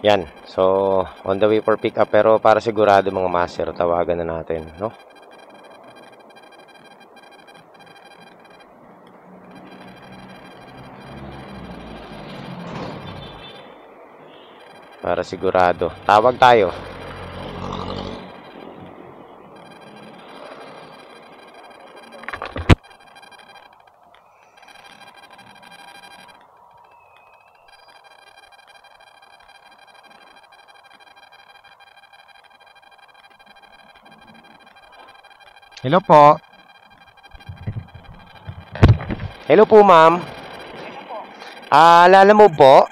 Yan. So, on the way for pick up. Pero para sigurado mga master, tawagan na natin, no? Para sigurado. Tawag tayo. Hello po. Hello po, ma'am. Lala mo po?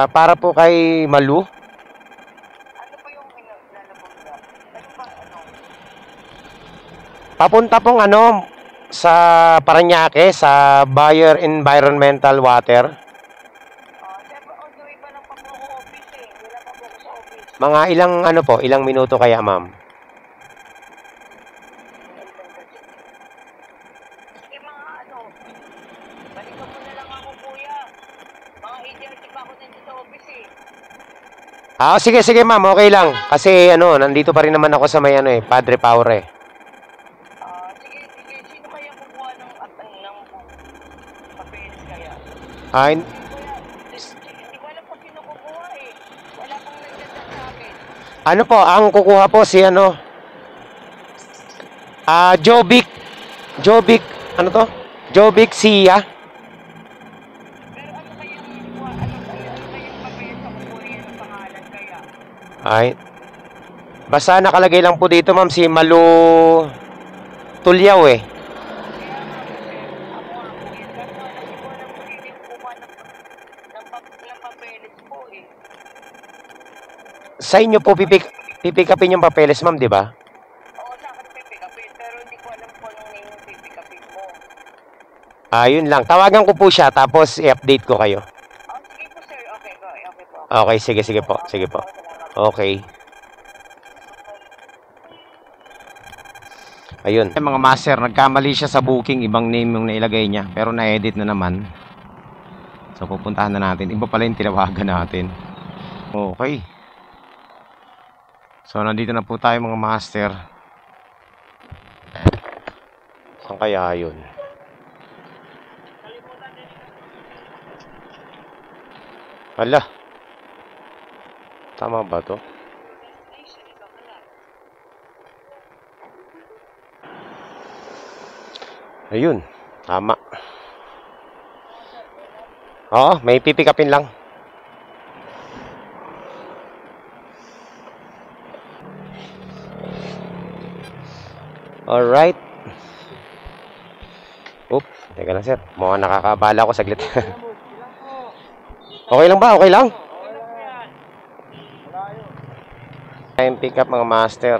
Para po kay Malu. Papunta pong sa Parañaque, sa Bayer Environmental Water. Mga ilang minuto kaya, ma'am? Sige ma'am, okay lang. Kasi nandito pa rin naman ako sa may Padre Paure. Sige. Sino kaya kukuha ng papeles kaya? Ay, Hindi ko alam kung sino kukuha eh. Wala pong nagdadaan sa akin. ano po, ang kukuha po si Jovic, ano to? Jovic Sia. Pero ano kaya yung kukuha? Ano kaya yung papeles sa kukuha ng pangalan kaya? Ay, basta nakalagay lang po dito ma'am si Malu Tulyaw eh. Kaya nga po sir, ako nga po yun. Kaso alam niyo po alam po yun yung kukuha ng papeles po eh. Sa inyo po pipick upin yung papeles ma'am, di ba? Oo, sa akin pipick upin, pero hindi ko alam kung anong name yung pipick upin mo. Yun lang. Tawagan ko po siya tapos i-update ko kayo. Sige po sir, okay po. Okay, sige po. Sige po. Okay. Ayun. Mga master, nagkamali siya sa booking. Ibang name yung nailagay niya. Pero na-edit na naman. So, pupuntahan na natin. Iba pala yung tinawagan natin. Okay. So, nandito na po tayo mga master. Saan kaya yun? Hala. Tama ba to? Ayun. Tama. Oo, may pipick upin lang. Alright. Teka lang sir. Mukhang nakakabala ako saglit. Okay lang ba? Okay lang? Time pick up mga master.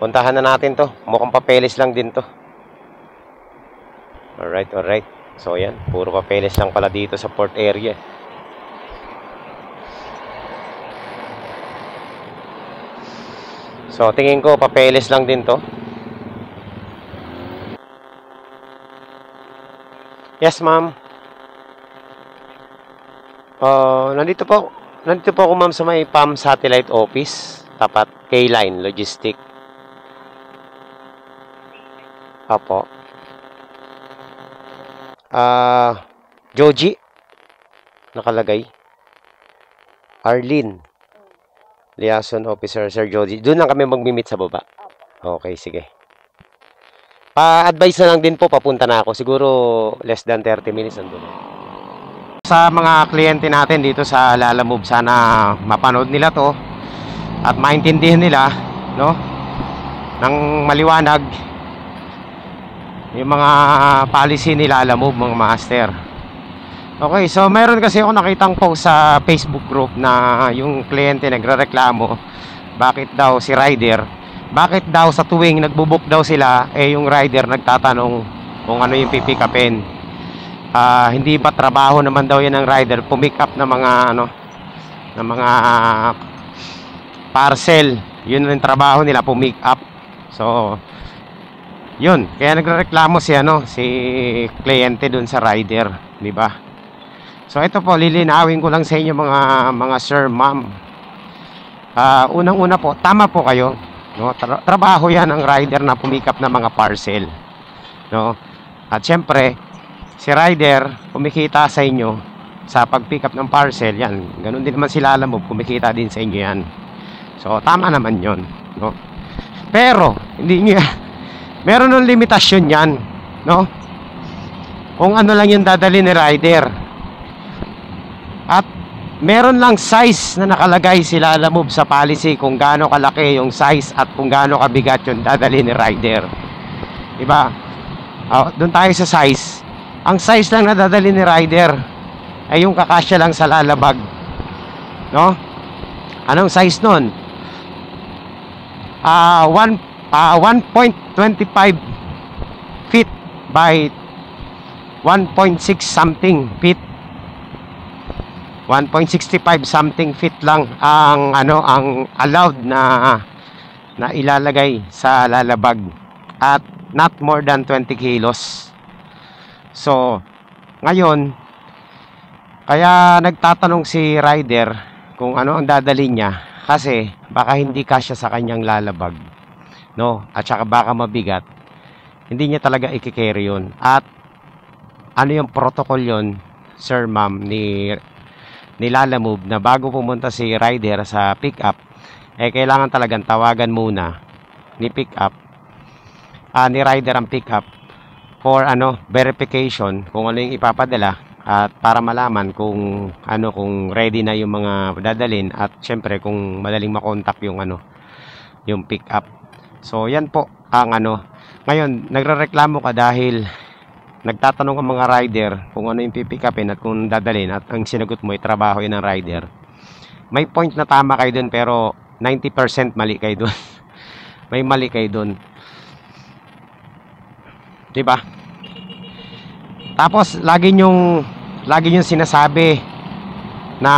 Puntahan na natin to. Mukhang papeles lang din to. Alright. So yan. Puro papeles lang pala dito sa port area. So tingin ko papeles lang din to. Yes, ma'am. Nandito po ako ma'am sa may PAM Satellite Office, tapat K-Line Logistic. Apo. Joji nakalagay. Arlene Liaison Officer, Sir Joji. Doon lang kami magmi-meet sa baba. Okay, sige. Pa-advise na lang din po, papunta na ako. Siguro less than 30 minutes nandun. Sa mga kliyente natin dito sa Lalamove, sana mapanood nila to at maintindihan nila, no? Nang maliwanag yung mga policy ni Lalamove, mga master. Okay, so meron kasi ako nakitang post sa Facebook group na yung kliyente nagrereklamo bakit daw si rider, bakit daw sa tuwing nagbo-book daw sila yung rider nagtatanong kung ano yung pipick upin. Hindi ba trabaho naman daw yan ng rider pumick up ng mga parcel. Yun yung trabaho nila, pumick up. So Yun, kaya nagrereklamo si si kliyente dun sa rider, di ba? So ito po, lilinawin ko lang sa inyo mga sir, ma'am. Unang-una po, tama po kayo, no? Trabaho 'yan ng rider na pumikap ng mga parcel, no? At syempre, si rider kumikita sa inyo sa pag-pick up ng parcel, yan. Ganun din naman sila, alam mo, kumikita din sa inyo yan. So tama naman 'yon, no? Pero hindi niyo meron ng limitasyon yan, no? Kung ano lang yung dadali ni rider. At meron lang size na nakalagay sila, alam mo, sa policy kung gaano kalaki yung size at kung gaano kabigat yung dadali ni rider. Diba? Doon tayo sa size. Ang size lang na dadali ni rider ay yung kakasya lang sa lalabag, no? Anong size nun? 1.25 feet by 1.6 something feet. 1.65 something feet lang ang ang allowed na ilalagay sa lalabag, at not more than 20 kilos. So ngayon, kaya nagtatanong si rider kung ano ang dadali niya, kasi baka hindi kasya sa kanyang lalabag, no? At saka baka mabigat, hindi niya talaga i-carry yun. At ano yung protocol yun, sir, ma'am, ni Lalamove, na bago pumunta si rider sa pick up, kailangan talagang tawagan muna ni pick up, ni rider ang pick up for verification kung ano yung ipapadala, at para malaman kung kung ready na yung mga dadalhin, at syempre kung madaling makontak yung yung pick up. So yan po ang ngayon nagrereklamo ka dahil nagtatanong ang mga rider kung ano yung pipick upin at kung dadalhin, at ang sinagot mo ay trabaho yun ng rider. May point na tama kayo dun, pero 90% mali kayo dun. May mali kayo dun, diba? Tapos lagi nyong sinasabi na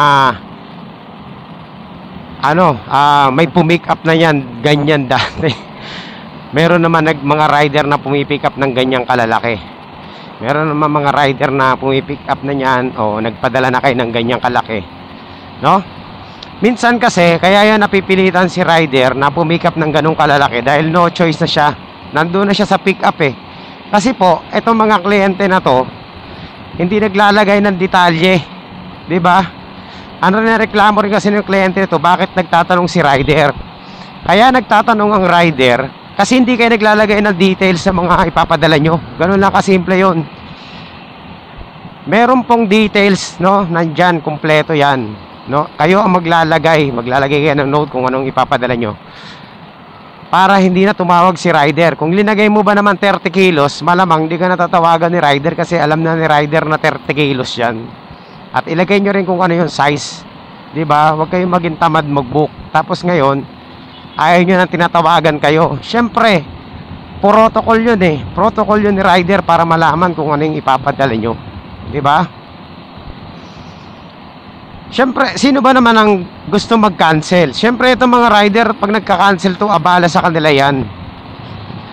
may pumick up na yan, ganyan dati. Meron naman mga rider na pumipick up ng ganyang kalalaki. Meron naman mga rider na pumipick up na niyan o nagpadala na kayo ng ganyang kalaki, no? Minsan kasi kaya yan napipilitan si rider na pumick up ng ganung kalalaki dahil no choice na siya. Nandun na siya sa pick up Kasi po, etong mga kliyente na to, hindi naglalagay ng detalye, 'di ba? Ano na reklamo rin kasi ng kliyente nito, bakit nagtatanong si rider? Kaya nagtatanong ang rider kasi hindi kayo naglalagay ng details sa mga ipapadala nyo. Ganun lang kasimple yun. Meron pong details, no? Nandyan, kumpleto yan, no? Kayo ang maglalagay kayo ng note kung anong ipapadala nyo, para hindi na tumawag si rider. Kung linagay mo ba naman 30 kilos, malamang hindi ka natatawagan ni rider, kasi alam na ni rider na 30 kilos yan. At ilagay nyo rin kung ano yung size, diba? Huwag kayong maging tamad mag-book, tapos ngayon ayaw nyo nang tinatawagan kayo. Syempre, protocol yun protocol yun ni rider para malaman kung ano yung ipapadala nyo, diba? Syempre, sino ba naman ang gusto mag-cancel? Syempre, itong mga rider, pag nagka-cancel to, abala sa kanila yan.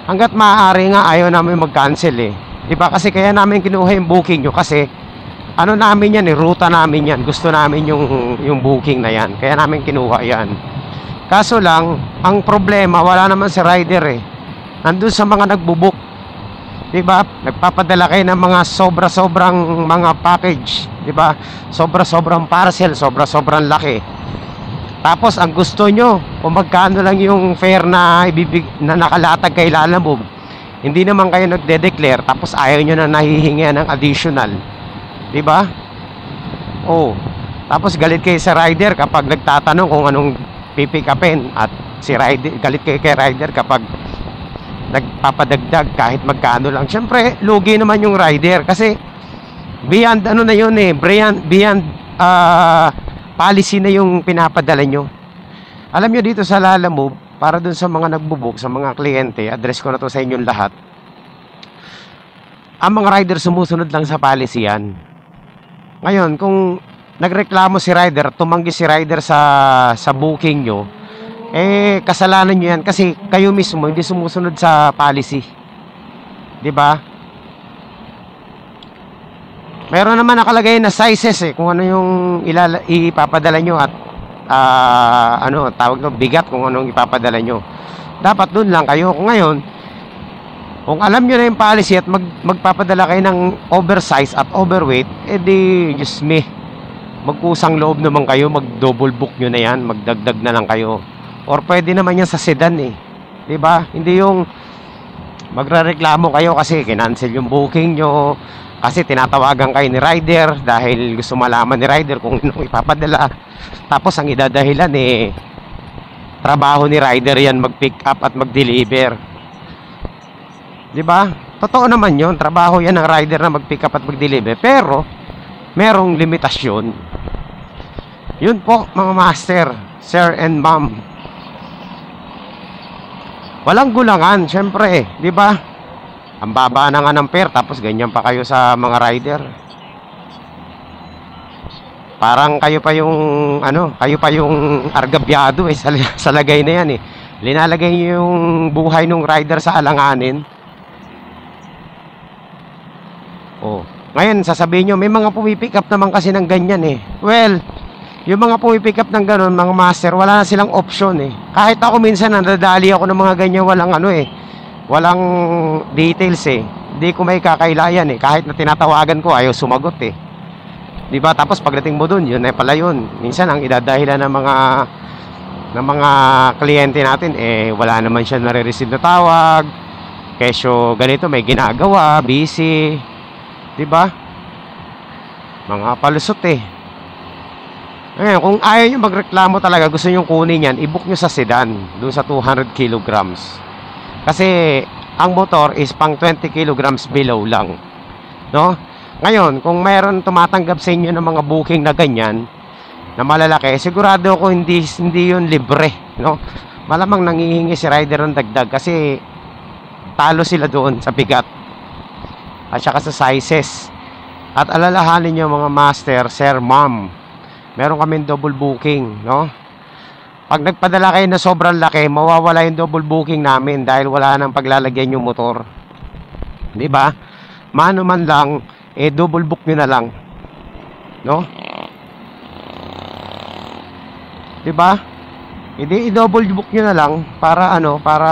Hanggat maaari nga, ayaw namin mag-cancel diba? Kasi kaya namin kinuha yung booking nyo, kasi namin yan ruta namin yan. Gusto namin yung booking na yan, kaya namin kinuha yan. Kaso lang, ang problema, wala naman si rider nandun sa mga nagbubook, diba? Nagpapadala kayo ng mga sobra-sobrang mga package, diba? Sobra-sobrang parcel, sobra-sobrang laki. Tapos ang gusto nyo, kung magkano lang yung fare na nakalatag kay Lalamove, hindi naman kayo nagde-declare, tapos ayaw nyo na nahihingi ng additional, diba? Tapos galit kayo sa rider kapag nagtatanong kung anong pipick upin, at si rider, galit kayo kay rider kapag nagpapadagdag kahit magkano lang. Syempre, lugi naman yung rider, kasi beyond na yun beyond policy na yung pinapadala nyo. Alam nyo, dito sa Lalamove, para dun sa mga nagbubook, sa mga kliyente, address ko na to sa inyong lahat, ang mga rider sumusunod lang sa policy yan. Ngayon, kung nagreklamo si rider, tumanggi si rider sa booking nyo, kasalanan nyo yan, kasi kayo mismo hindi sumusunod sa policy. 'Di ba? Meron naman nakalagay na sizes kung ano yung ipapadala nyo at ano tawag no, bigat kung anong ipapadala nyo. Dapat doon lang kayo. Kung ngayon, kung alam nyo na yung policy at magpapadala kayo ng oversize at overweight, edi just me, magkusang loob naman kayo, mag-double book nyo na yan, magdagdag na lang kayo. Or pwede naman yan sa sedan 'di ba? Hindi yung magrereklamo kayo kasi kinancel yung booking nyo, kasi tinatawagan kayo ni rider dahil gusto malaman ni rider kung anong ipapadala. Tapos ang idadahilan trabaho ni rider yan mag-pick up at mag-deliver. 'Di ba? Totoo naman 'yon, trabaho yan ng rider na mag-pick up at mag-deliver, pero merong limitasyon. 'Yun po mga master, sir and ma'am. Walang gulangan, syempre, 'di ba? Ang baba na nga ng fare, tapos ganyan pa kayo sa mga rider. Parang kayo pa yung kayo pa yung argabyado sa lagay na yan Linalagay niyo yung buhay ng rider sa alanganin. Ngayon sasabihin niyo may mga pumipick up naman kasi ng ganyan Well, yung mga pumipick up ng ganun, mga master, wala na silang option Kahit ako minsan nadadali ako ng mga ganyan, walang walang details Hindi ko may kakailayan kahit na tinatawagan ko ayaw sumagot 'di ba? Tapos pagdating mo doon, yun pala yun. Minsan ang idadahilan ng mga kliyente natin wala naman siya nare-receive na tawag. Kesyo ganito, may ginagawa, busy. 'Di ba? Mga palusot Ngayon, kung ayaw nyo magreklamo talaga, gusto nyo kunin yan, i-book nyo sa sedan doon sa 200 kilograms. Kasi ang motor is pang 20 kilograms below lang, no? Ngayon, kung mayroon tumatanggap sa inyo ng mga booking na ganyan na malalaki, sigurado ako hindi yun libre, no? Malamang nangihingi si rider ng dagdag kasi talo sila doon sa bigat at saka sa sizes. At alalahanin nyo mga master, sir, ma'am, meron kaming double booking, no? Pag nagpadala kayo na sobrang laki, mawawala yung double booking namin dahil wala nang paglalagyan yung motor. 'Di ba? Mano man lang, double book nyo na lang. No? 'Di ba? I-double book nyo na lang para para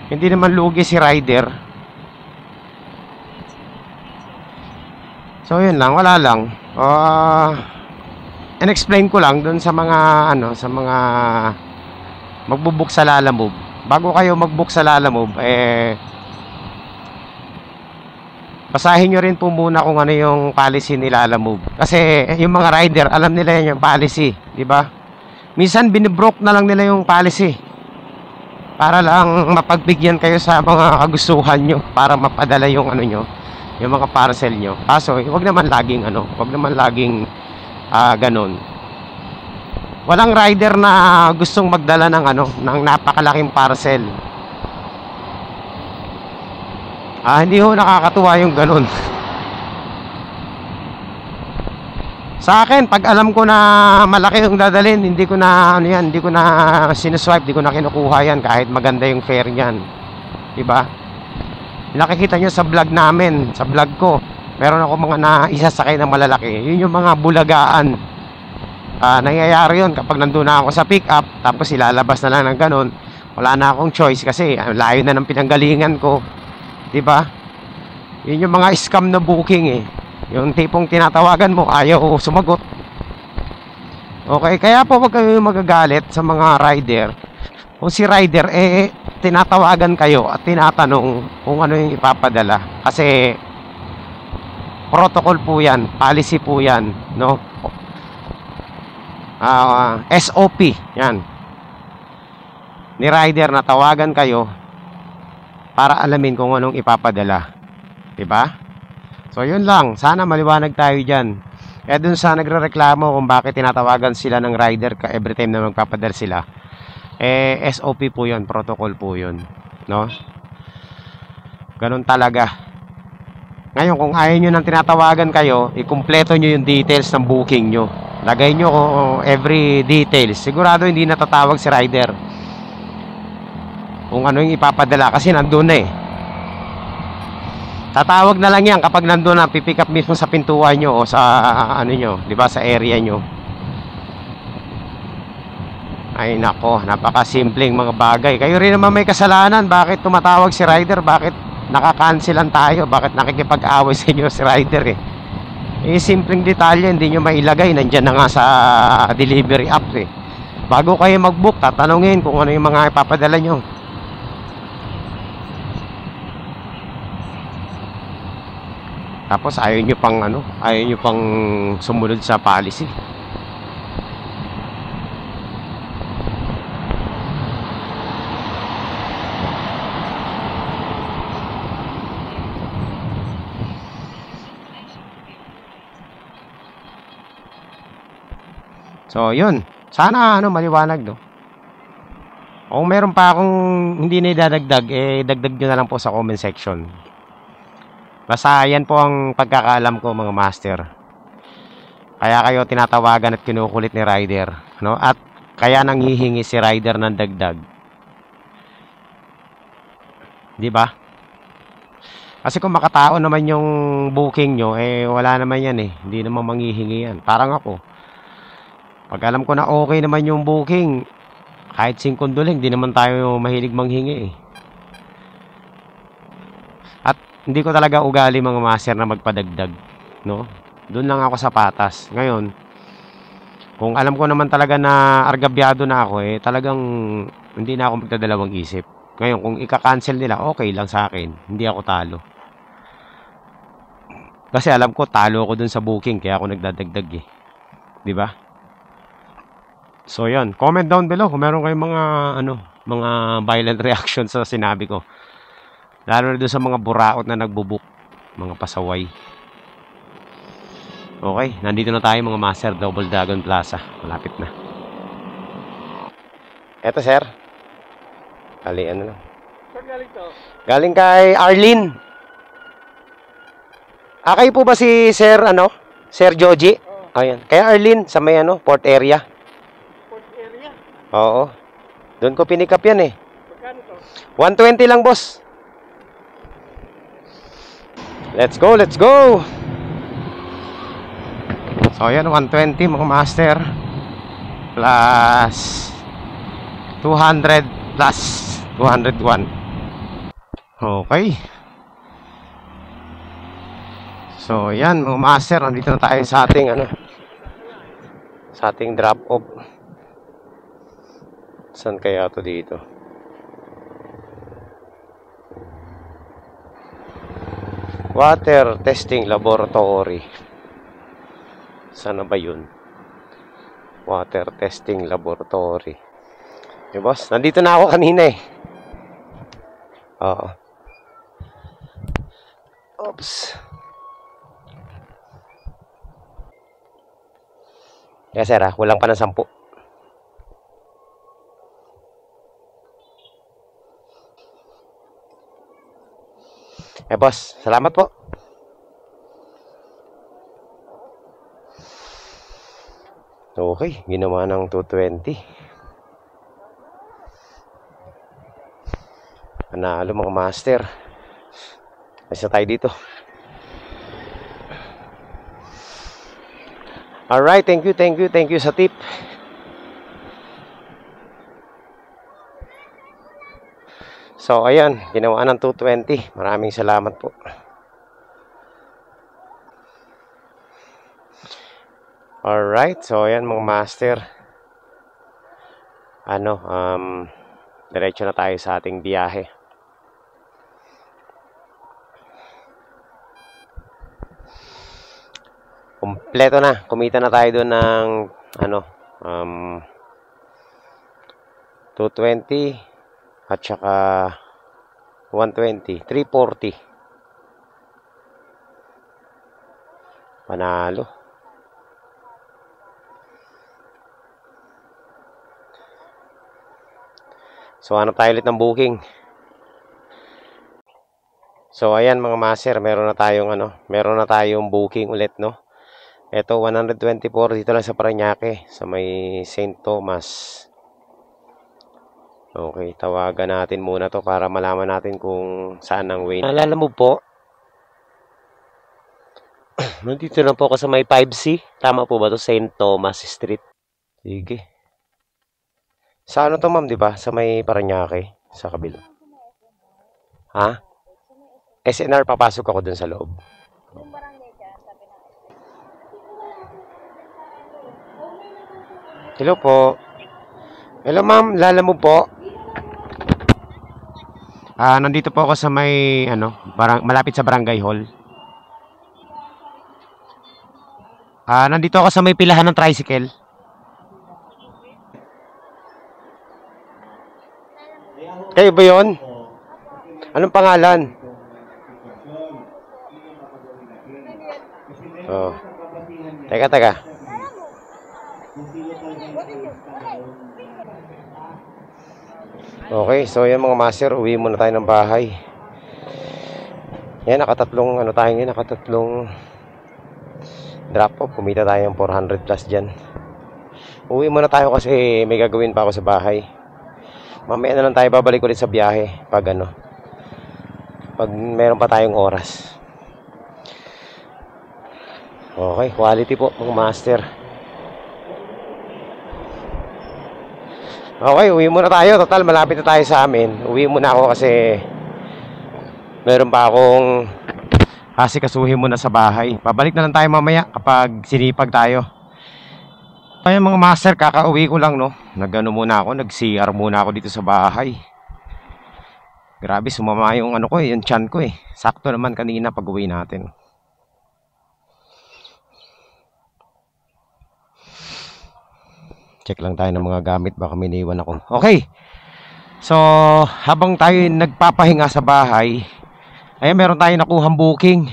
hindi naman lugi si rider. So yun lang, wala lang. And-explain ko lang dun sa mga sa mga magbo-book sa Lalamove. Bago kayo mag-book sa Lalamove, basahin nyo rin po muna kung ano yung policy ni Lalamove. Kasi yung mga rider, alam nila yan yung policy, di ba? Minsan binibroke na lang nila yung policy para lang mapagbigyan kayo sa mga kagustuhan nyo, para mapadala yung nyo, yung mga parcel nyo. Kaso, wag naman laging ganun. Walang rider na gustong magdala ng ng napakalaking parcel. Hindi ho nakakatuwa yung ganun. Sa akin, pag alam ko na malaki yung dadalhin, hindi ko na sinuswipe, hindi ko na kinukuha yan kahit maganda yung fare niyan. 'Di ba? Nakikita nyo sa vlog namin, sa vlog ko, meron ako mga naisasakay na malalaki. Yun yung mga bulagaan. Nangyayari yun kapag nandun na ako sa pick up, tapos ilalabas na lang ng ganun. Wala na akong choice kasi layo na ng pinanggalingan ko, 'di ba? Yun yung mga scam na booking yung tipong tinatawagan mo, ayaw sumagot. Okay, kaya po wag kayo magagalit sa mga rider. Kung si rider tinatawagan kayo at tinatanong kung ano yung ipapadala, kasi protocol po yan, policy po yan, no? SOP yan ni rider na tawagan kayo para alamin kung anong ipapadala, 'di ba? So yun lang, sana maliwanag tayo dyan. Dun sa nagrereklamo kung bakit tinatawagan sila ng rider every time na magpapadala sila, SOP po yun, protocol po yun, no? Ganun talaga. Ngayon, kung ayaw nyo nang tinatawagan kayo, ikumpleto nyo yung details ng booking nyo. Lagay nyo every details. Sigurado hindi natatawag si rider kung ano yung ipapadala kasi nandun na Tatawag na lang yan kapag nandun na, pipick up mismo sa pintuan nyo o sa ano nyo, di ba, sa area nyo. Ay nako, napakasimpleng mga bagay. Kayo rin naman may kasalanan. Bakit tumatawag si rider? Bakit nakakancelan tayo? Bakit nakikipag-away sa inyo si rider eh? Eh, simpleng detalye, hindi nyo mailagay. Nandyan na nga sa delivery app eh. Bago kayo mag-book, tatanungin kung ano yung mga ipapadala nyo. Tapos ayaw nyo pang ano, ayaw nyo pang sumunod sa policy. So, yun. Sana ano maliwanag, no. Kung meron pa akong hindi na idadagdag, eh dagdag nyo na lang po sa comment section. Basta yan po ang pagkakaalam ko mga master. Kaya kayo tinatawagan at kinukulit ni rider, no? At kaya nanghihingi si rider ng dagdag. 'Di ba? Kasi kung makatao naman yung booking nyo, eh wala naman yan eh. Hindi naman manghihingi yan. Parang ako. Pag alam ko na okay naman yung booking, kahit 5 doling, hindi naman tayo mahilig manghingi eh. Hindi ko talaga ugali mga master na magpadagdag, no? Doon lang ako sa patas. Ngayon, kung alam ko naman talaga na argabyado na ako, eh talagang hindi na ako magdadalawang isip. Ngayon, kung ika-cancel nila, okay lang sa akin. Hindi ako talo. Kasi alam ko talo ako dun sa booking, kaya ako nagdadagdag eh. 'Di ba? So, 'yan. Comment down below kung meron kayong mga mga violent reaction sa sinabi ko. Lalo na doon sa mga buraot na nagbubuk, mga pasaway. Okay, nandito na tayo mga master, Double Dragon Plaza. Malapit na. Eto sir. Kali ano lang. Saan galing to? Galing kay Arlene. Kayo po ba si Sir Sir Joji? Oo. Ayan. Kay Arlene sa may port area. Port area? Oo. Doon ko pinik up yan eh. Magkano to? 120 lang boss. Let's go, let's go. So ayan, 120 mga master. Plus 200 plus 201. Okay. So ayan mga master, nandito na tayo sa ating sa ating drop off. Saan kaya to dito? Water Testing Laboratory. Sana ba yun? Water Testing Laboratory. Eh boss, nandito na ako kanina eh. Oo. Oops. Kaya sir kulang pa ng 10. Boss, salamat po. Okay, ginawa ng 220. Panalo mga master. Isa tayo dito. Alright, thank you sa tip. So, ayan, ginawa ng 220. Maraming salamat po. Alright, so ayan mga master. Diretso na tayo sa ating biyahe. Kompleto na. Kumita na tayo doon ng 220 at saka 120, 340. Panalo. So hanap tayo ulit ng booking. So ayan mga master, meron na tayong booking ulit, no. Ito 124 dito lang sa Parañaque, sa may St. Thomas. Okay, tawagan natin muna to para malaman natin kung saan ang way. Naalala mo po, Nandito na po ako sa may 5C. Tama po ba to? St. Thomas Street. Sige. Sa ano to, ma'am, di ba? Sa may Parañaque. Sa kabila. Ha? SNR, papasok ako dun sa loob. Yung barangay dyan, sabi na. Hello po. Hello, ma'am. Lalamove po. Nandito po ako sa may, malapit sa Barangay Hall. Nandito ako sa may pilahan ng tricycle. Kayo ba yun? Anong pangalan? Oh. Teka. Okay, so yan mga master, uwi muna tayo ng bahay. Yan, nakatatlong drop off. Kumita tayo ng 400 plus dyan. Uwi muna tayo kasi may gagawin pa ako sa bahay. Mamaya na lang tayo babalik ulit sa biyahe pag meron pa tayong oras. Okay, quality po mga master. Okay, uwi muna tayo. Total, malapit na tayo sa amin. Uwi muna ako kasi meron pa akong asikasuhin muna sa bahay. Pabalik na lang tayo mamaya kapag sinipag tayo. Kaya mga master, kakauwi ko lang, no. Nag-CR muna ako dito sa bahay. Grabe, sumama yung yung tiyan ko eh. Sakto naman kanina pag uwi natin. Check lang tayo ng mga gamit, baka miniwan ako. Okay. So, habang tayo nagpapahinga sa bahay, ay meron tayong nakuhang booking.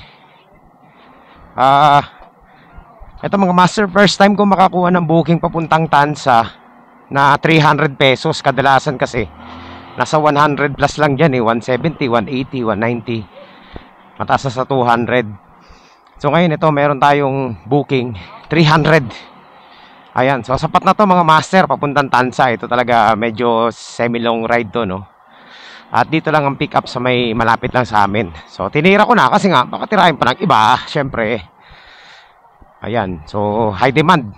Ito mga master, first time ko makakuha ng booking papuntang Tansa na 300 pesos. Kadalasan kasi nasa 100 plus lang dyan eh. 170, 180, 190. Mataas na sa 200. So ngayon ito, meron tayong booking 300. Ayan, so sapat na to mga master papuntang Tansa. Ito talaga medyo semi-long ride to, no? At dito lang ang pick up sa may malapit lang sa amin. So tinira ko na kasi nga baka tirahin pa ng iba, syempre. Ayan, so high demand.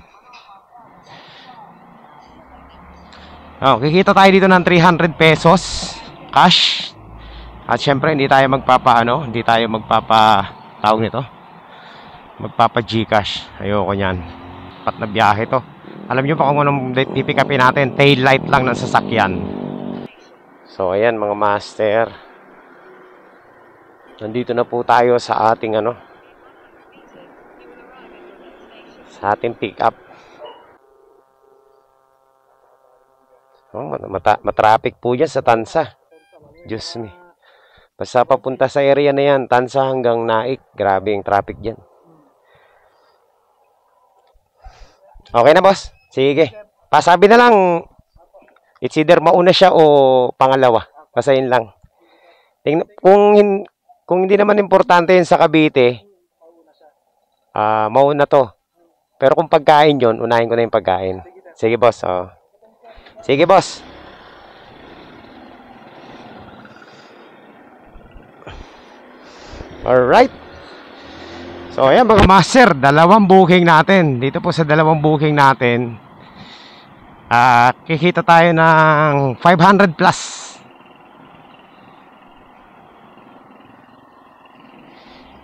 Kikita tayo dito ng 300 pesos cash. At syempre hindi tayo magpapa tawag nito, magpapa Gcash. Ayoko niyan. Pat na biyahe to. Alam nyo pa kung anong pipick upin natin? Tail light lang ng sasakyan. So ayan mga master, nandito na po tayo sa ating sa ating pick up. Matraffic po dyan sa Tansa. Diyos me. Basta papunta sa area na yan, Tansa hanggang Naik, grabe yung traffic dyan. Okay na boss? Sige. Pasabi na lang, it's either mauna siya o pangalawa. Basta yun lang. Tingnan, kung hindi naman importante yun sa Cavite, mauna to. Pero kung pagkain yun, unahin ko na yung pagkain. Sige boss. Oh. Sige boss. Alright. So ayan mga master, dalawang booking natin. Dito po sa dalawang booking natin, kikita tayo ng 500 plus.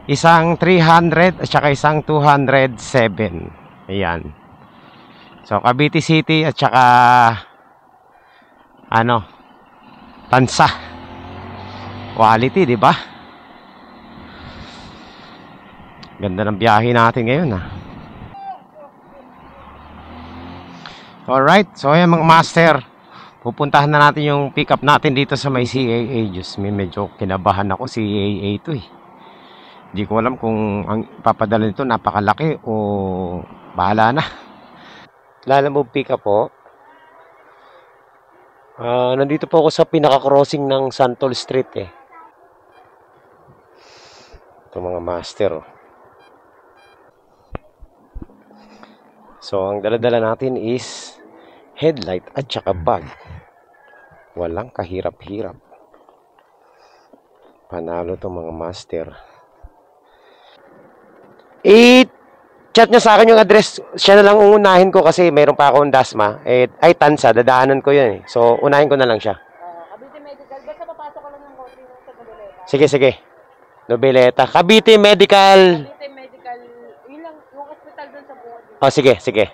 Isang 300 at saka isang 207. Ayan. So Cavite City at saka Tansa. Quality, di ba? Ganda ng biyahe natin ngayon Alright, so ayan mga master, pupuntahan na natin yung pick up natin dito sa may CAA. Diyos me, medyo kinabahan ako. CAA to eh. Hindi ko alam kung ang papadala nito napakalaki o bahala na. Lalamove pick up po. Nandito po ako sa pinaka-crossing ng Santol Street eh. Ito mga master So ang dala-dala natin is headlight at saka bag. Walang kahirap-hirap. Panalo to mga master. I-chat nyo sa akin yung address. Siya na lang uunahin ko kasi mayroon pa akong Dasma. Ay, Tansa. Dadaanan ko yun eh. So, unahin ko na lang siya. Cavite Medical. Basta papasok ko lang ng konti yung sa Nobeleta. Sige, sige. Nobeleta. Cavite Medical. Cavite Medical. Yun lang, yung hospital dun sa buwan. Oh, sige, sige.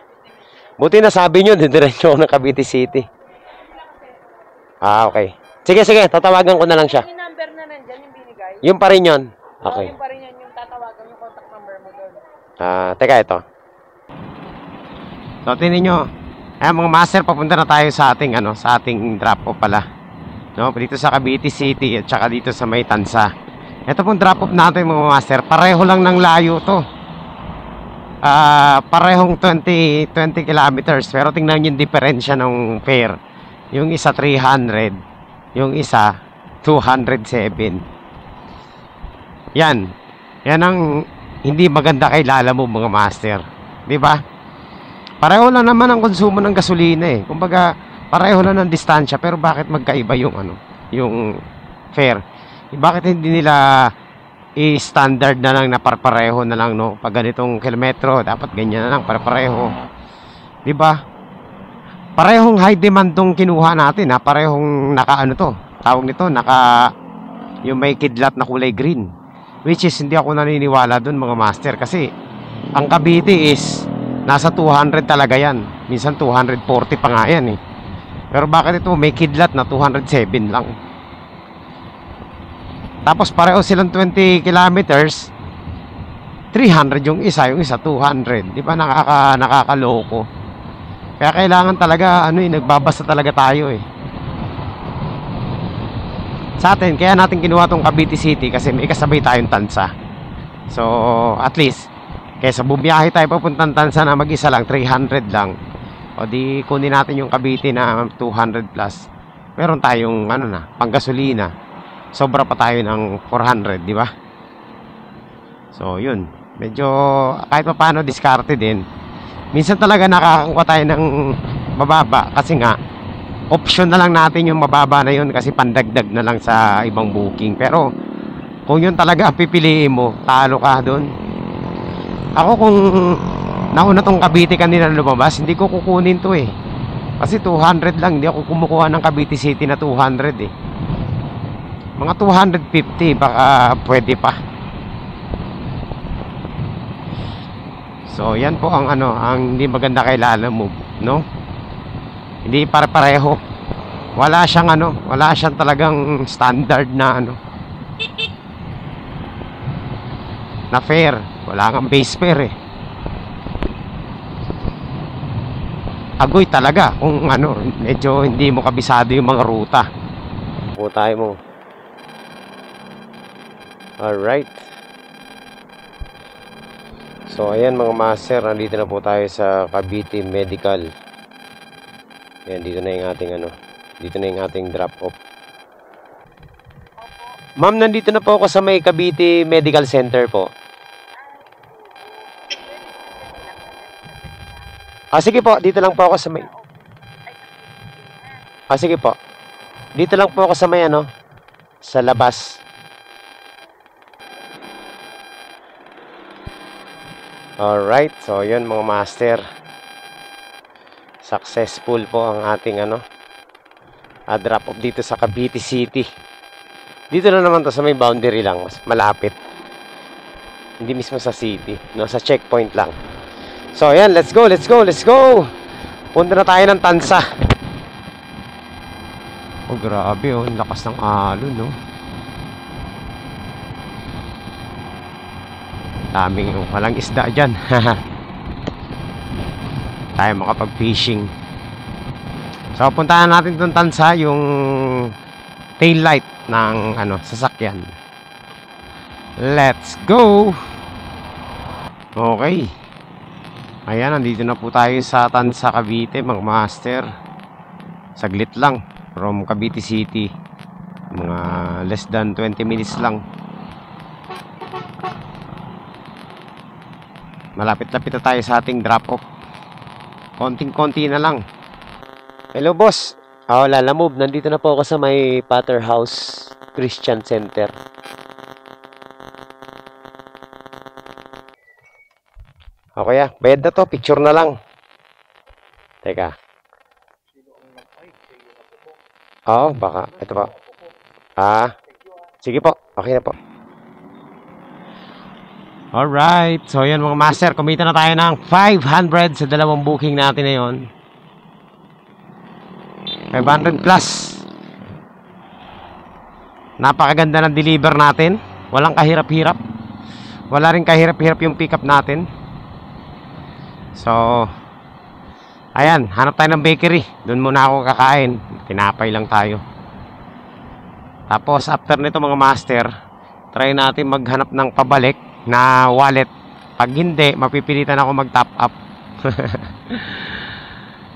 Buti na sabi nyo, didiretso ako ng Cavite City. Ah, okay. Sige, sige. Tatawagan ko na lang siya. Yung number na nandyan, yung binigay. Yung pa rin yun. Okay. Yung pa rin yan, yung tatawagan, yung contact number mo doon. Teka, ito. So, tingnan nyo. Mga master, papunta na tayo sa ating, sa ating drop-off pala. No, dito sa Cavite City at saka dito sa May Tansa. Ito pong drop-off natin, mga master. Pareho lang ng layo to. Parehong 20 kilometers. Pero tingnan nyo yung diferensya ng fare. Yung isa 300. Yung isa 207. Yan. Yan ang hindi maganda kay Lalamove, mga master. Di ba? Pareho lang naman ang konsumo ng gasolina eh. Kumbaga, pareho lang ng distansya, pero bakit magkaiba yung yung fare? Bakit hindi nila i-standard na lang na pareho na lang, no? Pag ganitong kilometro, dapat ganyan na lang, pareho. Di ba? Parehong high demand tong kinuha natin, ha? Parehong tawag nito, yung may kidlat na kulay green. Which is, hindi ako naniniwala dun, mga master. Kasi, ang Cavite is, nasa 200 talaga yan. Minsan 240 pa nga yan, eh. Pero bakit ito, may kidlat na 207 lang. Tapos, pareho silang 20 kilometers. 300 yung isa 200. Di ba, nakakaloko. Kaya kailangan talaga, nagbabasa talaga tayo, eh. Sa atin, kaya natin kinuha tong Cavite City kasi may kasabay tayong Tansa. So, at least, kaysa bumiyahe tayo papuntang Tansa na mag-isa lang, 300 lang. O di, kunin natin yung Cavite na 200 plus. Meron tayong, panggasolina. Sobra pa tayo ng 400, di ba? So, yun. Medyo, kahit pa paano, diskarte din. Minsan talaga nakakakuha tayo ng mababa kasi nga, option na lang natin yung mababa na yun kasi pandagdag na lang sa ibang booking. Pero kung yun talaga pipiliin mo, talo ka doon. Ako kung nauna tong Cavite kanina lumabas, hindi ko kukunin to eh. Kasi 200 lang, hindi ako kumukuha ng Cavite City na 200 eh. Mga 250 baka pwede pa. So yan po ang ang hindi maganda kay Lalamove, no? Hindi pare-pareho. Wala siyang wala siyang talagang standard na na fare. Wala kang base fare eh. Agoy talaga kung medyo hindi mo kabisado yung mga ruta. Po tayo mo. Alright. So ayan mga master, nandito na po tayo sa Cavite Medical. Ayan, dito na yung ating dito na yung ating drop off. Ma'am, nandito na po ako sa may Cavite Medical Center po. Sige po, dito lang po ako sa may sige po. Dito lang po ako sa may sa labas. Alright, so yun mga master. Successful po ang ating drop off dito sa Cavite City. Dito na naman to sa may boundary lang, mas malapit. Hindi mismo sa city, sa checkpoint lang. So ayan, let's go. Punta na tayo ng Tansa. Oh grabe ang lakas ng alon, no. Daming walang isda dyan. Tayo makapag-fishing. So, puntahan natin itong Tansa, yung tail light ng sasakyan. Let's go! Okay. Ayan, nandito na po tayo sa Tansa, Cavite, mga master. Saglit lang. From Cavite City. Mga less than 20 minutes lang. Malapit-lapit na tayo sa ating drop-off. Konting-konti na lang. Hello, boss. Lalamove. Nandito na po ako sa may Potter House Christian Center. Okay, bayad na to. Picture na lang. Teka. Oo, baka. Ito po. Sige po. Okay na po. Alright. So, yan mga master. Kumita na tayo ng 500 sa dalawang booking natin na yun. 500 plus. Napakaganda ng deliver natin. Walang kahirap-hirap. Wala rin kahirap-hirap yung pick up natin. So, ayan, hanap tayo ng bakery. Doon muna ako kakain. Tinapay lang tayo. Tapos, after nito mga master, try natin maghanap ng pabalik na wallet. Pag hindi, mapipilitan ako mag-top up.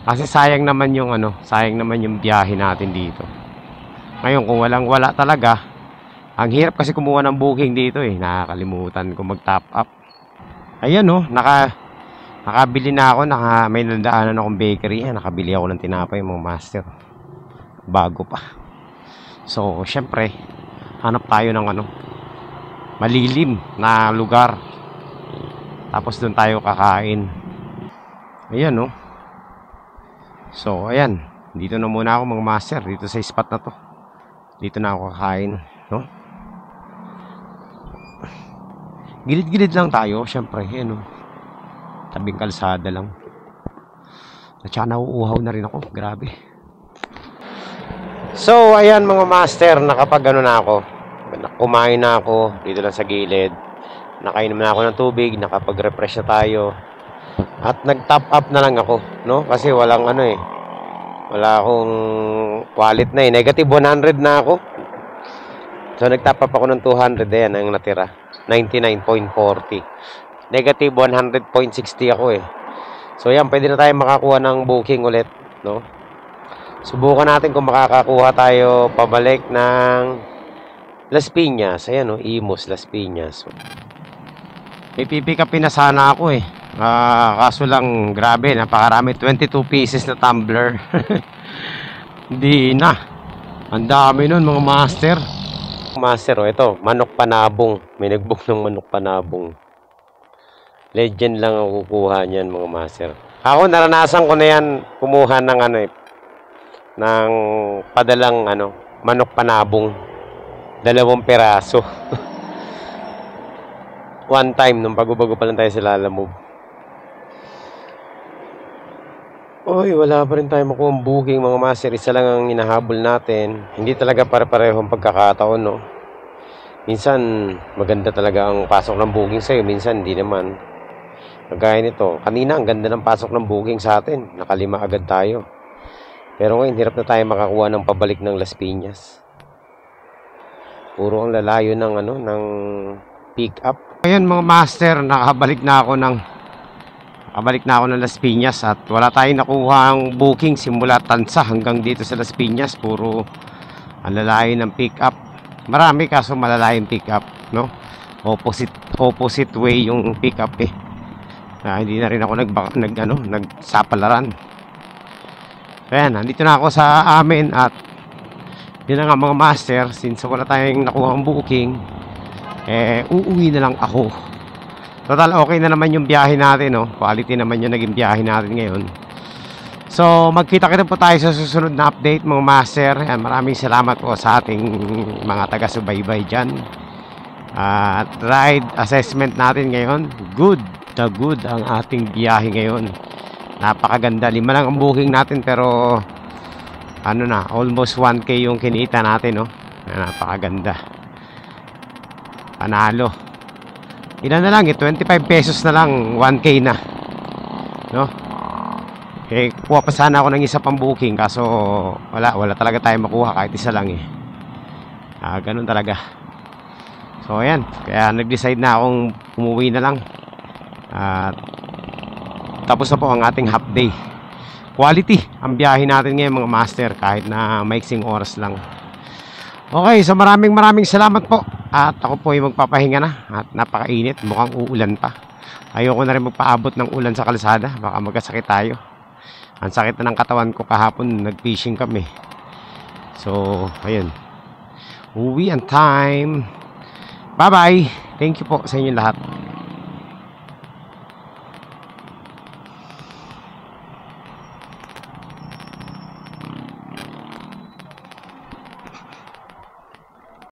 Kasi sayang naman yung sayang naman yung biyahe natin dito. Ngayon, kung wala talaga, ang hirap kasi kumuha ng booking dito eh. Nakakalimutan ko mag-top up. Ayan nakabili na ako, may nandaanan akong bakery. Nakabili ako ng tinapay mga master. Bago pa. So, syempre, hanap tayo ng malilim na lugar. Tapos doon tayo kakain. Ayan So, ayan. Dito na muna ako mga master. Dito sa spot na to. Dito na ako kakain. Gilid-gilid lang tayo. Syempre, tabing kalsada lang. At saka nauuhaw na rin ako. Grabe. So, ayan mga master. Nakapag na ako. Kumain na ako. Dito lang sa gilid. Nakainom na ako ng tubig. Nakapag-refresh na tayo. At nag-top up na lang ako. Kasi walang wala akong wallet na Negative 100 na ako. So, nag-top up ako ng 200. Ayan ang natira. 99.40. Negative 100.60 ako So yan, pwede na tayo makakuha ng booking ulit, Subukan natin kung makakakuha tayo pabalik ng Las Piñas. Ayan Imus, Las Piñas. May pipick upin na sana ako kaso lang, grabe, napakarami. 22 pieces na tumbler. Hindi na. Ang dami nun mga master. Master, ito, manok panabong. May nagbook ng manok panabong. Legend lang ang kukuha niyan mga master. Ako naranasan ko na yan kumuha ng ng padalang manok panabong. 2 peraso. One time nung bago-bago pa lang tayo sa Lalamove. Oy, wala pa rin tayo makuha ang booking mga master. Isa lang ang hinahabol natin. Hindi talaga pare-parehong pagkakataon, Minsan, maganda talaga ang pasok ng booking sa'yo. Minsan, hindi naman. Kagaya nito. Kanina, ang ganda ng pasok ng booking sa atin. 5 agad tayo. Pero ngayon, hirap na tayo makakuha ng pabalik ng Las Piñas. Puro ang lalayo ng ng pick up. Ayan mga master, nakabalik na ako ng Las Piñas at wala tayong nakuha ang booking simula Tansa hanggang dito sa Las Piñas. Puro ang lalayo ng pick up. Marami kaso malalayong pick up, Opposite way yung pick up hindi na rin ako nagsapalaran. Ayan, nandito na ako sa amin at yun na nga mga master, since wala tayong nakuha ang booking, uuwi na lang ako. Total, okay na naman yung biyahe natin, Quality naman yung naging biyahe natin ngayon. So, magkita-kita po tayo sa susunod na update, mga master. Maraming salamat po sa ating mga taga-subaybay dyan. At ride assessment natin ngayon. Good na good ang ating biyahe ngayon. Napakaganda. 5 lang ang booking natin pero almost 1K yung kinita natin, Napakaganda. Panalo. Ilan na lang 25 pesos na lang 1K na. Kuha pa sana ako ng isa pang booking kaso wala talaga tayo makuha kahit isa lang ganun talaga. So ayan, kaya nag-decide na akong umuwi na lang. At tapos na po ang ating half day. Quality ang biyahe natin ngayon mga master kahit na maiksing oras lang. Okay, so maraming salamat po. At ako po ay magpapahinga na. At napakainit, mukhang uulan pa. Ayoko na rin magpaabot ng ulan sa kalsada. Baka magkasakit tayo. Ang sakit na ng katawan ko kahapon, nag-fishing kami. So, ayun. Uwi ang time. Bye-bye. Thank you po sa inyo lahat.